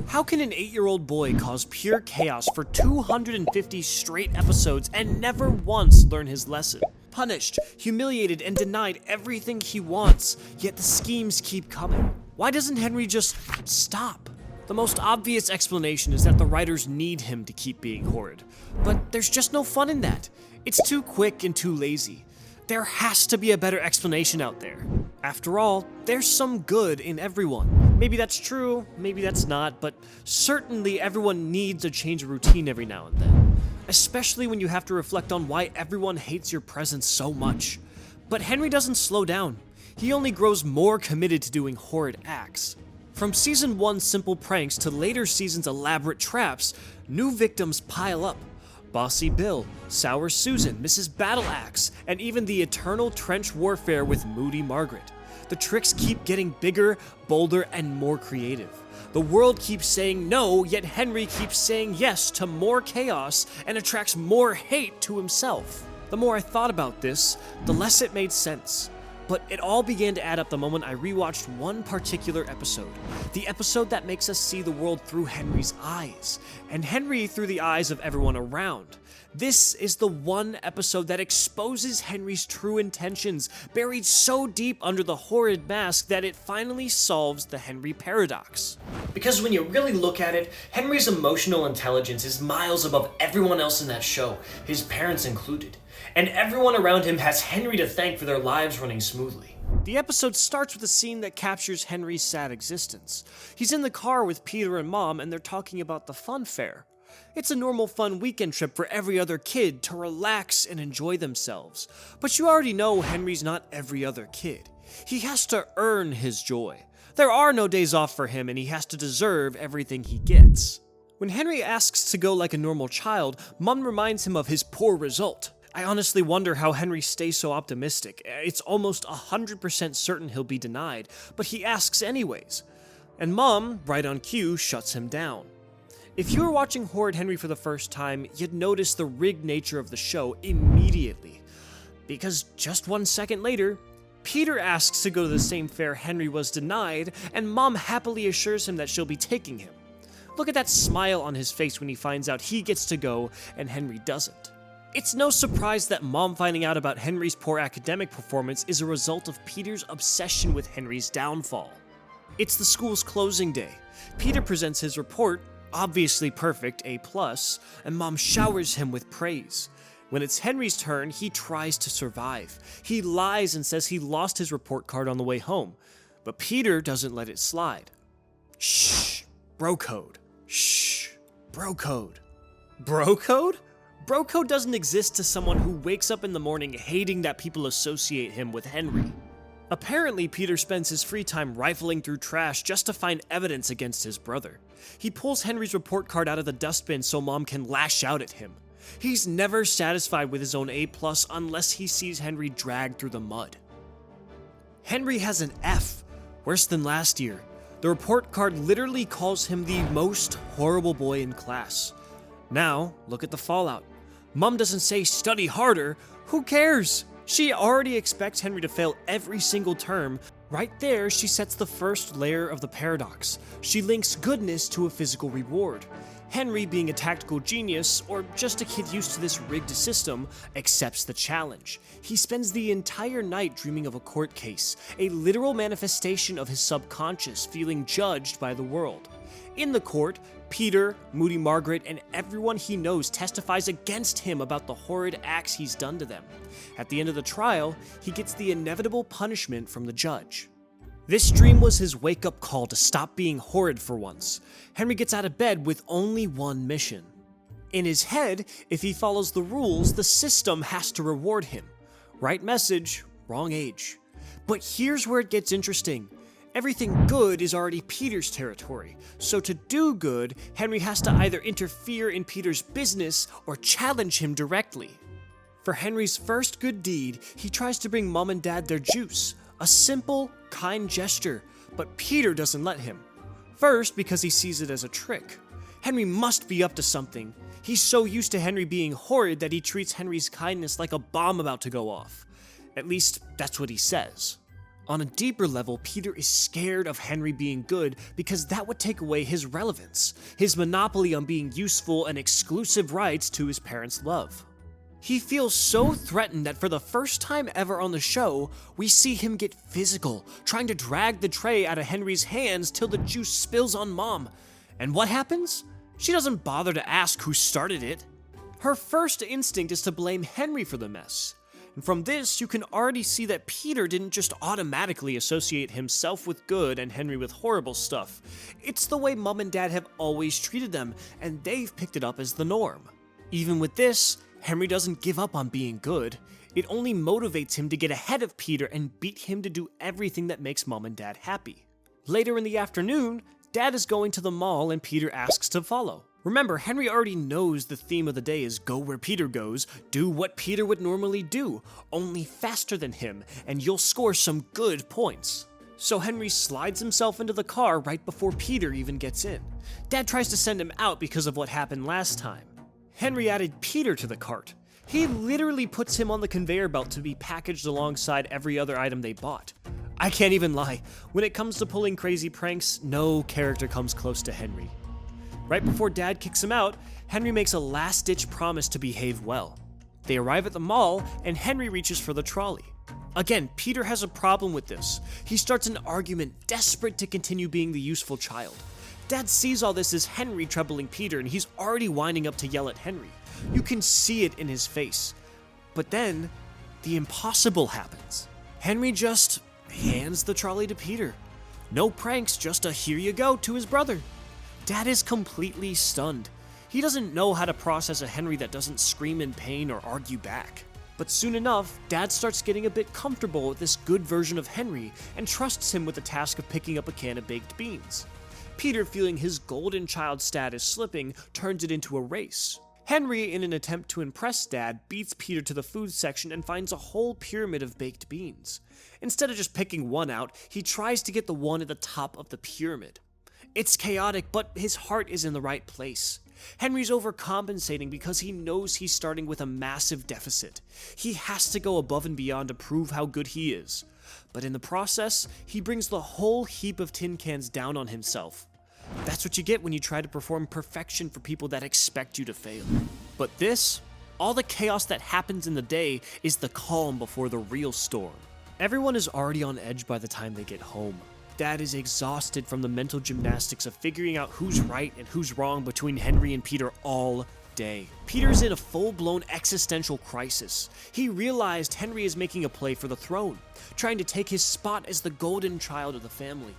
How can an 8-year-old boy cause pure chaos for 250 straight episodes and never once learn his lesson? Punished, humiliated, and denied everything he wants, yet the schemes keep coming. Why doesn't Henry just stop? The most obvious explanation is that the writers need him to keep being horrid, but there's just no fun in that. It's too quick and too lazy. There has to be a better explanation out there. After all, there's some good in everyone. Maybe that's true, maybe that's not, but certainly everyone needs a change of routine every now and then. Especially when you have to reflect on why everyone hates your presence so much. But Henry doesn't slow down. He only grows more committed to doing horrid acts. From season 1's simple pranks to later season's elaborate traps, new victims pile up. Bossy Bill, Sour Susan, Mrs. Battle Axe, and even the eternal trench warfare with Moody Margaret. The tricks keep getting bigger, bolder, and more creative. The world keeps saying no, yet Henry keeps saying yes to more chaos and attracts more hate to himself. The more I thought about this, the less it made sense. But it all began to add up the moment I rewatched one particular episode. The episode that makes us see the world through Henry's eyes, and Henry through the eyes of everyone around. This is the one episode that exposes Henry's true intentions, buried so deep under the horrid mask that it finally solves the Henry paradox. Because when you really look at it, Henry's emotional intelligence is miles above everyone else in that show, his parents included. And everyone around him has Henry to thank for their lives running smoothly. The episode starts with a scene that captures Henry's sad existence. He's in the car with Peter and Mom, and they're talking about the fun fair. It's a normal fun weekend trip for every other kid to relax and enjoy themselves. But you already know Henry's not every other kid. He has to earn his joy. There are no days off for him, and he has to deserve everything he gets. When Henry asks to go like a normal child, Mom reminds him of his poor result. I honestly wonder how Henry stays so optimistic. It's almost 100% certain he'll be denied, but he asks anyways. And Mom, right on cue, shuts him down. If you were watching Horrid Henry for the first time, you'd notice the rigged nature of the show immediately. Because just 1 second later, Peter asks to go to the same fair Henry was denied, and Mom happily assures him that she'll be taking him. Look at that smile on his face when he finds out he gets to go and Henry doesn't. It's no surprise that Mom finding out about Henry's poor academic performance is a result of Peter's obsession with Henry's downfall. It's the school's closing day. Peter presents his report, obviously perfect, A+, and Mom showers him with praise. When it's Henry's turn, he tries to survive. He lies and says he lost his report card on the way home, but Peter doesn't let it slide. Shh, bro code. Shh, bro code. Bro code? Bro code doesn't exist to someone who wakes up in the morning hating that people associate him with Henry. Apparently, Peter spends his free time rifling through trash just to find evidence against his brother. He pulls Henry's report card out of the dustbin so Mom can lash out at him. He's never satisfied with his own A+ unless he sees Henry dragged through the mud. Henry has an F, worse than last year. The report card literally calls him the most horrible boy in class. Now, look at the fallout. Mom doesn't say study harder. Who cares? She already expects Henry to fail every single term. Right there, she sets the first layer of the paradox. She links goodness to a physical reward. Henry, being a tactical genius, or just a kid used to this rigged system, accepts the challenge. He spends the entire night dreaming of a court case, a literal manifestation of his subconscious feeling judged by the world. In the court, Peter, Moody Margaret, and everyone he knows testifies against him about the horrid acts he's done to them. At the end of the trial, he gets the inevitable punishment from the judge. This dream was his wake-up call to stop being horrid for once. Henry gets out of bed with only one mission. In his head, if he follows the rules, the system has to reward him. Right message, wrong age. But here's where it gets interesting. Everything good is already Peter's territory, so to do good, Henry has to either interfere in Peter's business or challenge him directly. For Henry's first good deed, he tries to bring Mom and Dad their juice, a simple, kind gesture, but Peter doesn't let him. First, because he sees it as a trick. Henry must be up to something. He's so used to Henry being horrid that he treats Henry's kindness like a bomb about to go off. At least, that's what he says. On a deeper level, Peter is scared of Henry being good because that would take away his relevance, his monopoly on being useful and exclusive rights to his parents' love. He feels so threatened that for the first time ever on the show, we see him get physical, trying to drag the tray out of Henry's hands till the juice spills on Mom. And what happens? She doesn't bother to ask who started it. Her first instinct is to blame Henry for the mess. And from this, you can already see that Peter didn't just automatically associate himself with good and Henry with horrible stuff. It's the way Mom and Dad have always treated them, and they've picked it up as the norm. Even with this, Henry doesn't give up on being good. It only motivates him to get ahead of Peter and beat him to do everything that makes Mom and Dad happy. Later in the afternoon, Dad is going to the mall and Peter asks to follow. Remember, Henry already knows the theme of the day is go where Peter goes, do what Peter would normally do, only faster than him, and you'll score some good points. So Henry slides himself into the car right before Peter even gets in. Dad tries to send him out because of what happened last time. Henry added Peter to the cart. He literally puts him on the conveyor belt to be packaged alongside every other item they bought. I can't even lie, when it comes to pulling crazy pranks, no character comes close to Henry. Right before Dad kicks him out, Henry makes a last-ditch promise to behave well. They arrive at the mall, and Henry reaches for the trolley. Again, Peter has a problem with this. He starts an argument, desperate to continue being the useful child. Dad sees all this as Henry troubling Peter, and he's already winding up to yell at Henry. You can see it in his face. But then, the impossible happens. Henry just hands the trolley to Peter. No pranks, just a here you go to his brother. Dad is completely stunned. He doesn't know how to process a Henry that doesn't scream in pain or argue back. But soon enough, Dad starts getting a bit comfortable with this good version of Henry and trusts him with the task of picking up a can of baked beans. Peter, feeling his golden child status slipping, turns it into a race. Henry, in an attempt to impress Dad, beats Peter to the food section and finds a whole pyramid of baked beans. Instead of just picking one out, he tries to get the one at the top of the pyramid. It's chaotic, but his heart is in the right place. Henry's overcompensating because he knows he's starting with a massive deficit. He has to go above and beyond to prove how good he is. But in the process, he brings the whole heap of tin cans down on himself. That's what you get when you try to perform perfection for people that expect you to fail. But this, all the chaos that happens in the day, is the calm before the real storm. Everyone is already on edge by the time they get home. Dad is exhausted from the mental gymnastics of figuring out who's right and who's wrong between Henry and Peter all day. Peter's in a full-blown existential crisis. He realized Henry is making a play for the throne, trying to take his spot as the golden child of the family.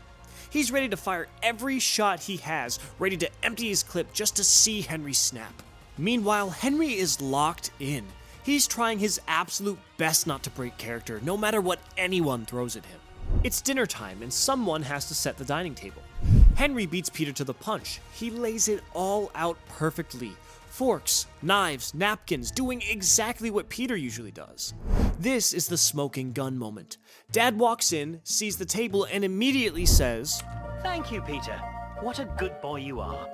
He's ready to fire every shot he has, ready to empty his clip just to see Henry snap. Meanwhile, Henry is locked in. He's trying his absolute best not to break character, no matter what anyone throws at him. It's dinner time, and someone has to set the dining table. Henry beats Peter to the punch. He lays it all out perfectly. Forks, knives, napkins, doing exactly what Peter usually does. This is the smoking gun moment. Dad walks in, sees the table, and immediately says, "Thank you, Peter. What a good boy you are."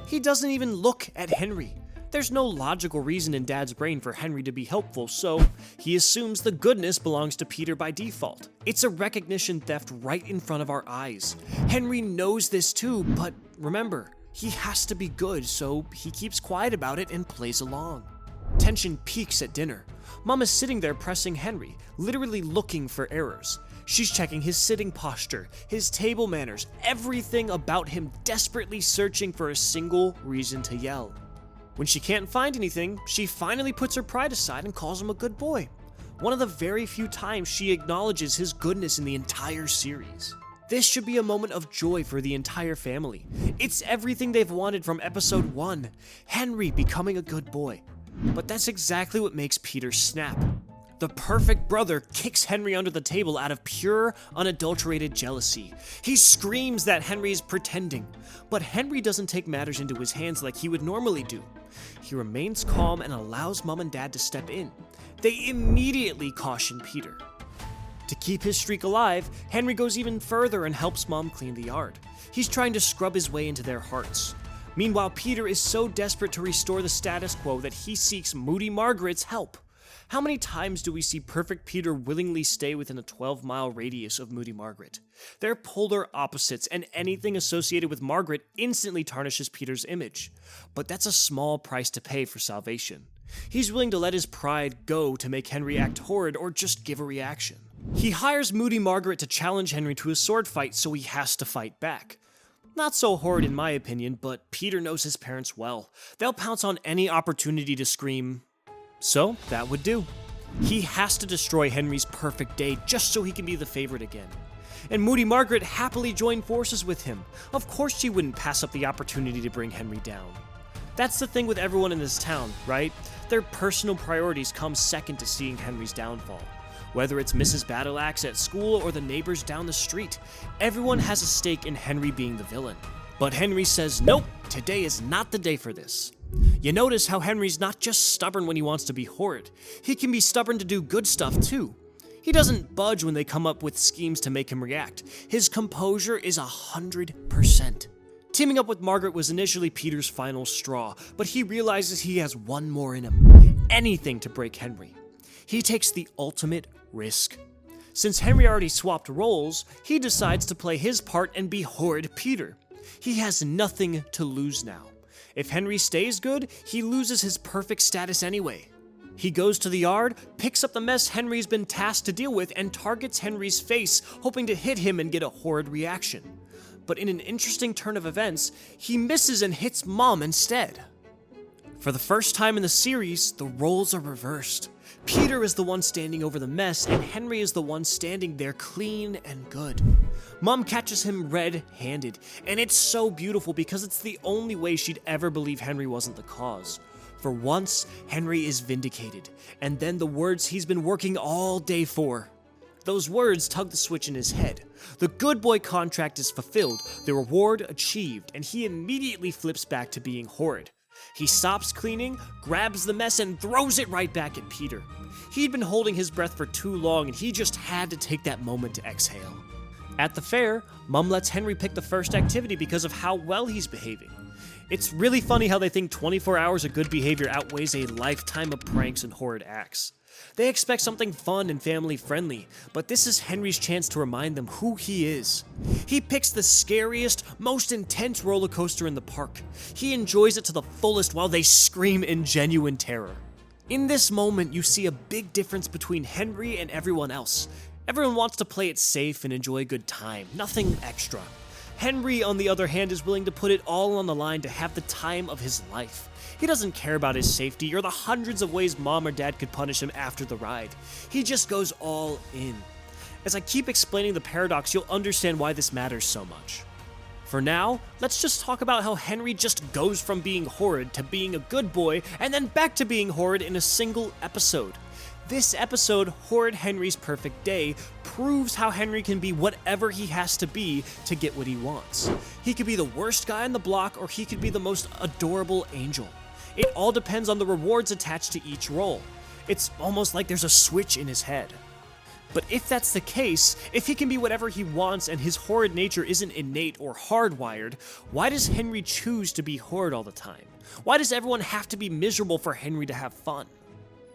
He doesn't even look at Henry. There's no logical reason in Dad's brain for Henry to be helpful, so he assumes the goodness belongs to Peter by default. It's a recognition theft right in front of our eyes. Henry knows this too, but remember, he has to be good, so he keeps quiet about it and plays along. Tension peaks at dinner. Mom is sitting there pressing Henry, literally looking for errors. She's checking his sitting posture, his table manners, everything about him, desperately searching for a single reason to yell. When she can't find anything, she finally puts her pride aside and calls him a good boy. One of the very few times she acknowledges his goodness in the entire series. This should be a moment of joy for the entire family. It's everything they've wanted from episode 1, Henry becoming a good boy. But that's exactly what makes Peter snap. The perfect brother kicks Henry under the table out of pure, unadulterated jealousy. He screams that Henry is pretending, but Henry doesn't take matters into his hands like he would normally do. He remains calm and allows Mom and Dad to step in. They immediately caution Peter. To keep his streak alive, Henry goes even further and helps Mom clean the yard. He's trying to scrub his way into their hearts. Meanwhile, Peter is so desperate to restore the status quo that he seeks Moody Margaret's help. How many times do we see perfect Peter willingly stay within a 12-mile radius of Moody Margaret? They're polar opposites, and anything associated with Margaret instantly tarnishes Peter's image. But that's a small price to pay for salvation. He's willing to let his pride go to make Henry act horrid or just give a reaction. He hires Moody Margaret to challenge Henry to a sword fight, so he has to fight back. Not so horrid in my opinion, but Peter knows his parents well. They'll pounce on any opportunity to scream. So, that would do. He has to destroy Henry's perfect day just so he can be the favorite again. And Moody Margaret happily joined forces with him. Of course she wouldn't pass up the opportunity to bring Henry down. That's the thing with everyone in this town, right? Their personal priorities come second to seeing Henry's downfall. Whether it's Mrs. Battleaxe at school or the neighbors down the street, everyone has a stake in Henry being the villain. But Henry says, nope, today is not the day for this. You notice how Henry's not just stubborn when he wants to be horrid. He can be stubborn to do good stuff too. He doesn't budge when they come up with schemes to make him react. His composure is 100%. Teaming up with Margaret was initially Peter's final straw, but he realizes he has one more in him. Anything to break Henry. He takes the ultimate risk. Since Henry already swapped roles, he decides to play his part and be horrid Peter. He has nothing to lose now. If Henry stays good, he loses his perfect status anyway. He goes to the yard, picks up the mess Henry's been tasked to deal with, and targets Henry's face, hoping to hit him and get a horrid reaction. But in an interesting turn of events, he misses and hits Mom instead. For the first time in the series, the roles are reversed. Peter is the one standing over the mess, and Henry is the one standing there clean and good. Mom catches him red-handed, and it's so beautiful because it's the only way she'd ever believe Henry wasn't the cause. For once, Henry is vindicated, and then the words he's been working all day for. Those words tug the switch in his head. The good boy contract is fulfilled, the reward achieved, and he immediately flips back to being horrid. He stops cleaning, grabs the mess, and throws it right back at Peter. He'd been holding his breath for too long, and he just had to take that moment to exhale. At the fair, Mom lets Henry pick the first activity because of how well he's behaving. It's really funny how they think 24 hours of good behavior outweighs a lifetime of pranks and horrid acts. They expect something fun and family-friendly, but this is Henry's chance to remind them who he is. He picks the scariest, most intense roller coaster in the park. He enjoys it to the fullest while they scream in genuine terror. In this moment, you see a big difference between Henry and everyone else. Everyone wants to play it safe and enjoy a good time, nothing extra. Henry, on the other hand, is willing to put it all on the line to have the time of his life. He doesn't care about his safety or the hundreds of ways Mom or Dad could punish him after the ride. He just goes all in. As I keep explaining the paradox, you'll understand why this matters so much. For now, let's just talk about how Henry just goes from being horrid to being a good boy and then back to being horrid in a single episode. This episode, Horrid Henry's Perfect Day, proves how Henry can be whatever he has to be to get what he wants. He could be the worst guy on the block, or he could be the most adorable angel. It all depends on the rewards attached to each role. It's almost like there's a switch in his head. But if that's the case, if he can be whatever he wants and his horrid nature isn't innate or hardwired, why does Henry choose to be horrid all the time? Why does everyone have to be miserable for Henry to have fun?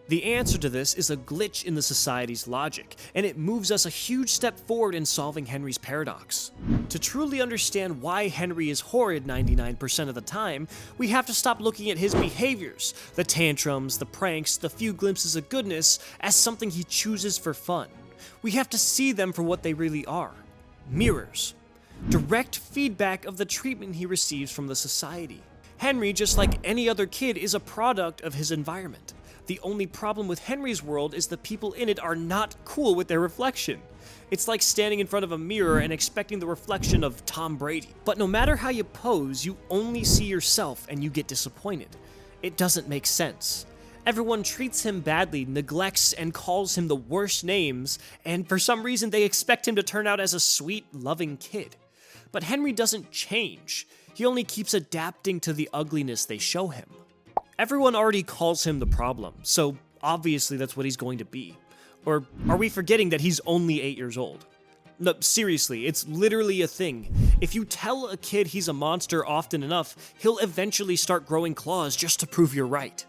The answer to this is a glitch in the society's logic, and it moves us a huge step forward in solving Henry's paradox. To truly understand why Henry is horrid 99% of the time, we have to stop looking at his behaviors, the tantrums, the pranks, the few glimpses of goodness, as something he chooses for fun. We have to see them for what they really are. Mirrors. Direct feedback of the treatment he receives from the society. Henry, just like any other kid, is a product of his environment. The only problem with Henry's world is the people in it are not cool with their reflection. It's like standing in front of a mirror and expecting the reflection of Tom Brady. But no matter how you pose, you only see yourself and you get disappointed. It doesn't make sense. Everyone treats him badly, neglects and calls him the worst names, and for some reason they expect him to turn out as a sweet, loving kid. But Henry doesn't change. He only keeps adapting to the ugliness they show him. Everyone already calls him the problem, so obviously that's what he's going to be. Or are we forgetting that he's only 8 years old? No, seriously, it's literally a thing. If you tell a kid he's a monster often enough, he'll eventually start growing claws just to prove you're right.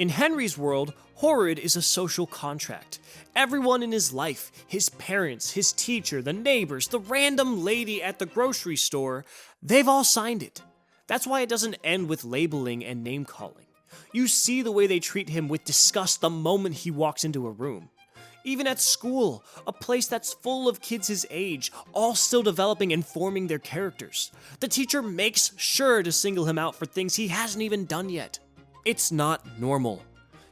In Henry's world, Horrid is a social contract. Everyone in his life, his parents, his teacher, the neighbors, the random lady at the grocery store, they've all signed it. That's why it doesn't end with labeling and name-calling. You see the way they treat him with disgust the moment he walks into a room. Even at school, a place that's full of kids his age, all still developing and forming their characters. The teacher makes sure to single him out for things he hasn't even done yet. It's not normal.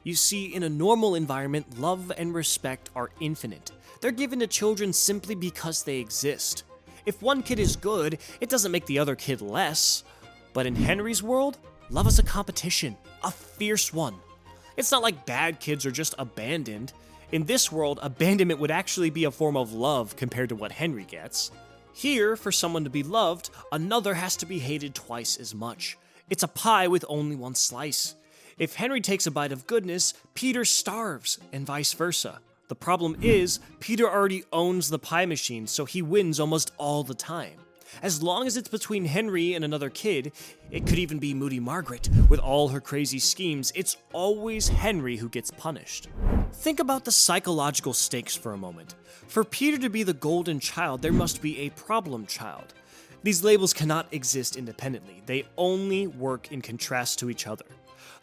You see, in a normal environment, love and respect are infinite. They're given to children simply because they exist. If one kid is good, it doesn't make the other kid less. But in Henry's world, love is a competition, a fierce one. It's not like bad kids are just abandoned. In this world, abandonment would actually be a form of love compared to what Henry gets. Here, for someone to be loved, another has to be hated twice as much. It's a pie with only one slice. If Henry takes a bite of goodness, Peter starves, and vice versa. The problem is, Peter already owns the pie machine, so he wins almost all the time. As long as it's between Henry and another kid, it could even be Moody Margaret, with all her crazy schemes, it's always Henry who gets punished. Think about the psychological stakes for a moment. For Peter to be the golden child, there must be a problem child. These labels cannot exist independently, they only work in contrast to each other.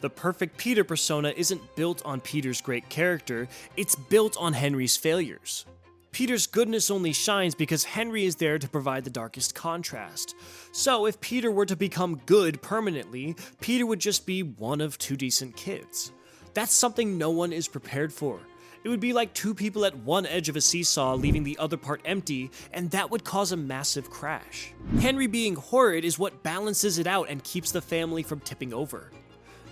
The perfect Peter persona isn't built on Peter's great character, it's built on Henry's failures. Peter's goodness only shines because Henry is there to provide the darkest contrast. So if Peter were to become good permanently, Peter would just be one of two decent kids. That's something no one is prepared for. It would be like two people at one edge of a seesaw leaving the other part empty, and that would cause a massive crash. Henry being horrid is what balances it out and keeps the family from tipping over.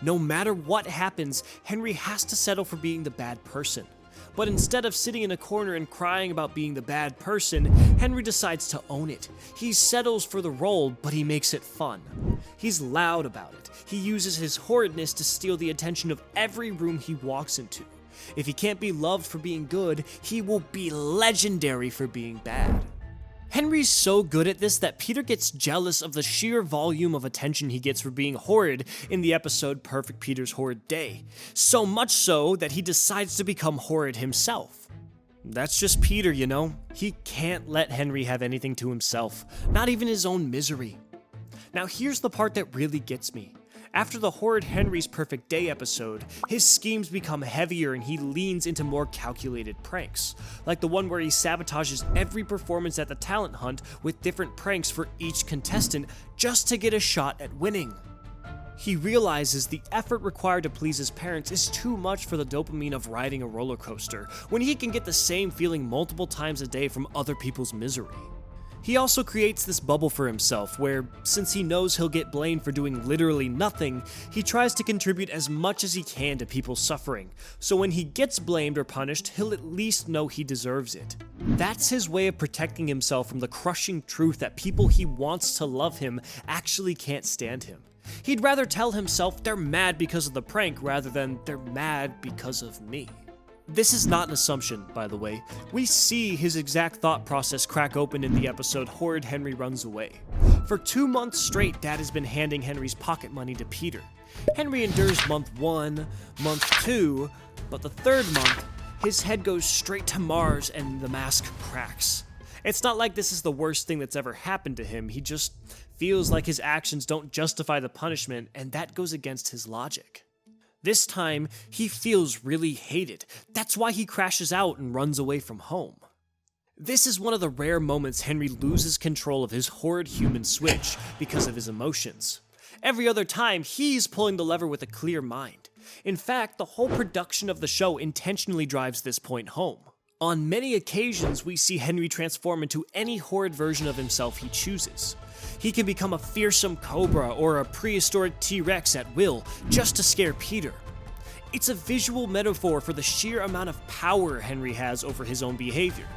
No matter what happens, Henry has to settle for being the bad person. But instead of sitting in a corner and crying about being the bad person, Henry decides to own it. He settles for the role, but he makes it fun. He's loud about it. He uses his horridness to steal the attention of every room he walks into. If he can't be loved for being good, he will be legendary for being bad. Henry's so good at this that Peter gets jealous of the sheer volume of attention he gets for being horrid in the episode Perfect Peter's Horrid Day. So much so that he decides to become horrid himself. That's just Peter, you know. He can't let Henry have anything to himself, not even his own misery. Now here's the part that really gets me. After the Horrid Henry's Perfect Day episode, his schemes become heavier and he leans into more calculated pranks, like the one where he sabotages every performance at the talent hunt with different pranks for each contestant just to get a shot at winning. He realizes the effort required to please his parents is too much for the dopamine of riding a roller coaster, when he can get the same feeling multiple times a day from other people's misery. He also creates this bubble for himself where, since he knows he'll get blamed for doing literally nothing, he tries to contribute as much as he can to people's suffering, so when he gets blamed or punished, he'll at least know he deserves it. That's his way of protecting himself from the crushing truth that people he wants to love him actually can't stand him. He'd rather tell himself they're mad because of the prank rather than they're mad because of me. This is not an assumption, by the way. We see his exact thought process crack open in the episode Horrid Henry Runs Away. For 2 months straight, Dad has been handing Henry's pocket money to Peter. Henry endures month 1, month 2, but the 3rd month, his head goes straight to Mars and the mask cracks. It's not like this is the worst thing that's ever happened to him, he just feels like his actions don't justify the punishment, and that goes against his logic. This time, he feels really hated. That's why he crashes out and runs away from home. This is one of the rare moments Henry loses control of his horrid human switch because of his emotions. Every other time, he's pulling the lever with a clear mind. In fact, the whole production of the show intentionally drives this point home. On many occasions, we see Henry transform into any horrid version of himself he chooses. He can become a fearsome cobra or a prehistoric T-Rex at will, just to scare Peter. It's a visual metaphor for the sheer amount of power Henry has over his own behavior.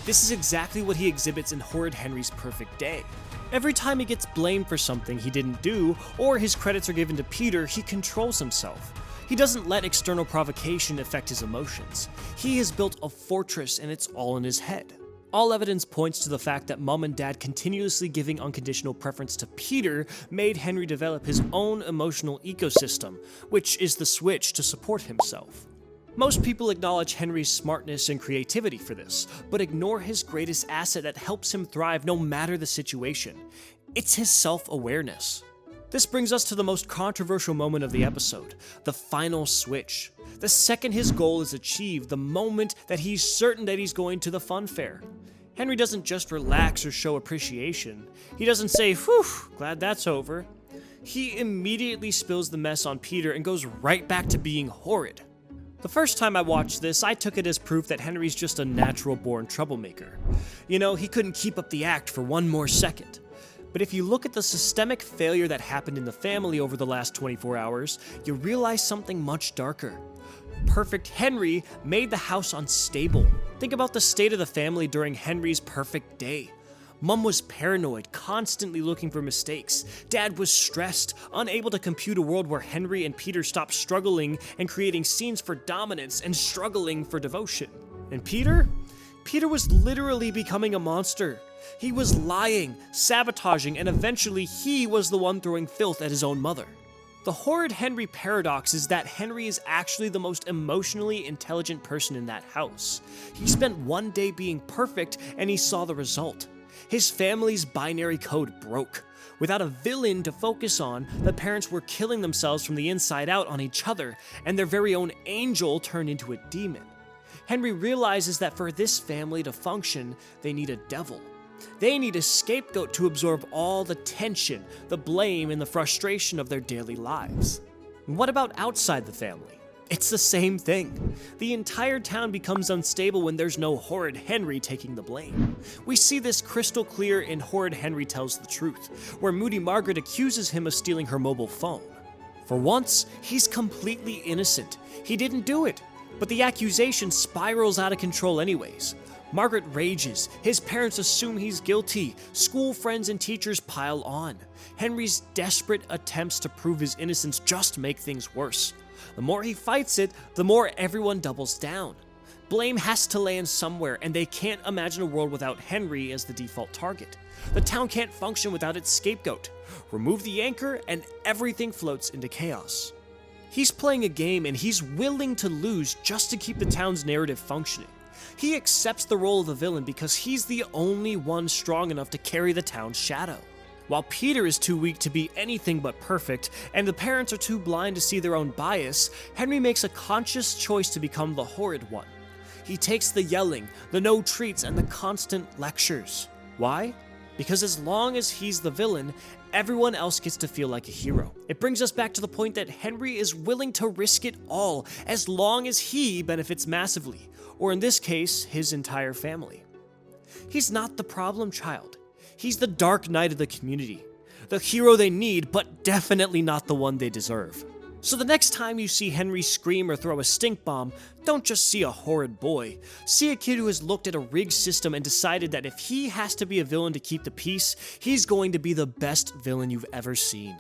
This is exactly what he exhibits in Horrid Henry's Perfect Day. Every time he gets blamed for something he didn't do, or his credits are given to Peter, he controls himself. He doesn't let external provocation affect his emotions. He has built a fortress and it's all in his head. All evidence points to the fact that mom and dad continuously giving unconditional preference to Peter made Henry develop his own emotional ecosystem, which is the switch to support himself. Most people acknowledge Henry's smartness and creativity for this, but ignore his greatest asset that helps him thrive no matter the situation. It's his self-awareness. This brings us to the most controversial moment of the episode, the final switch. The second his goal is achieved, the moment that he's certain that he's going to the fun fair. Henry doesn't just relax or show appreciation. He doesn't say, "Whew, glad that's over." He immediately spills the mess on Peter and goes right back to being horrid. The first time I watched this, I took it as proof that Henry's just a natural-born troublemaker. You know, he couldn't keep up the act for one more second. But if you look at the systemic failure that happened in the family over the last 24 hours, you realize something much darker. Perfect Henry made the house unstable. Think about the state of the family during Henry's perfect day. Mom was paranoid, constantly looking for mistakes. Dad was stressed, unable to compute a world where Henry and Peter stopped struggling and creating scenes for dominance and struggling for devotion. And Peter? Peter was literally becoming a monster. He was lying, sabotaging, and eventually he was the one throwing filth at his own mother. The Horrid Henry paradox is that Henry is actually the most emotionally intelligent person in that house. He spent one day being perfect and he saw the result. His family's binary code broke. Without a villain to focus on, the parents were killing themselves from the inside out on each other, and their very own angel turned into a demon. Henry realizes that for this family to function, they need a devil. They need a scapegoat to absorb all the tension, the blame, and the frustration of their daily lives. What about outside the family? It's the same thing. The entire town becomes unstable when there's no Horrid Henry taking the blame. We see this crystal clear in Horrid Henry Tells the Truth, where Moody Margaret accuses him of stealing her mobile phone. For once, he's completely innocent. He didn't do it, but the accusation spirals out of control anyways. Margaret rages, his parents assume he's guilty, school friends and teachers pile on. Henry's desperate attempts to prove his innocence just make things worse. The more he fights it, the more everyone doubles down. Blame has to land somewhere, and they can't imagine a world without Henry as the default target. The town can't function without its scapegoat. Remove the anchor, and everything floats into chaos. He's playing a game, and he's willing to lose just to keep the town's narrative functioning. He accepts the role of the villain because he's the only one strong enough to carry the town's shadow. While Peter is too weak to be anything but perfect, and the parents are too blind to see their own bias, Henry makes a conscious choice to become the horrid one. He takes the yelling, the no treats, and the constant lectures. Why? Because as long as he's the villain, everyone else gets to feel like a hero. It brings us back to the point that Henry is willing to risk it all as long as he benefits massively, or in this case, his entire family. He's not the problem child. He's the dark knight of the community. The hero they need, but definitely not the one they deserve. So the next time you see Henry scream or throw a stink bomb, don't just see a horrid boy. See a kid who has looked at a rigged system and decided that if he has to be a villain to keep the peace, he's going to be the best villain you've ever seen.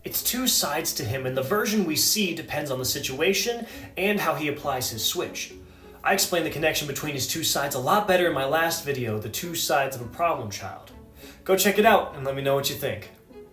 It's two sides to him, and the version we see depends on the situation and how he applies his switch. I explained the connection between his two sides a lot better in my last video, The Two Sides of a Problem Child. Go check it out and let me know what you think.